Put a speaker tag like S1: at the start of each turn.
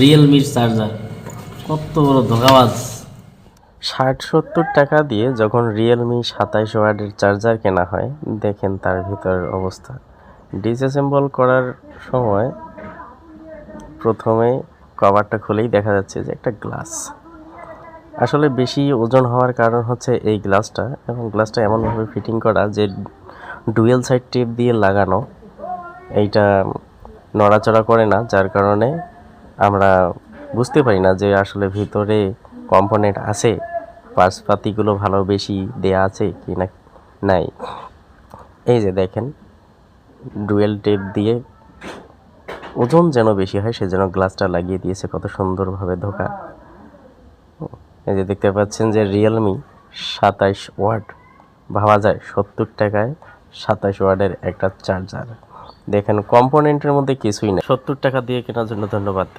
S1: রিয়েলমির charger, কত বড় ধোঁকাবাজ।
S2: 60-70 টাকা দিয়ে যখন রিয়েলমি 27 ওয়াটের চার্জার কেনা হয়, দেখেন তার ভিতরের অবস্থা। ডিসঅ্যাসেম্বল করার সময় প্রথমে কভারটা খুলেই দেখা যাচ্ছে যে একটা গ্লাস। আসলে বেশি ওজন হওয়ার কারণ হচ্ছে এই গ্লাসটা, এবং গ্লাসটা এমনভাবে ফিটিং করা যে ডুয়েল সাইড টেপ দিয়ে লাগানো, এইটা নড়াচড়া করে না, যার কারণে আমরা বুঝতে পারি না যে আসলে ভিতরে কম্পোনেন্ট আছে, পার্টসপাতিগুলো ভালো বেশি দেয়া আছে কি না নাই। এই যে দেখেন, ডুয়েল টেপ দিয়ে ওজন যেন বেশি হয় সেজন্য গ্লাসটা লাগিয়ে দিয়েছে কত সুন্দরভাবে ধোকা। এই যে দেখতে পাচ্ছেন যে রিয়েলমি 27 ওয়াট, ভাবা যায় 70 টাকায় 27 ওয়াটের একটা চার্জার। দেখেন কম্পোনেন্টের মধ্যে কিছুই নেই। 70 টাকা দিয়ে কেনার জন্য ধন্যবাদ।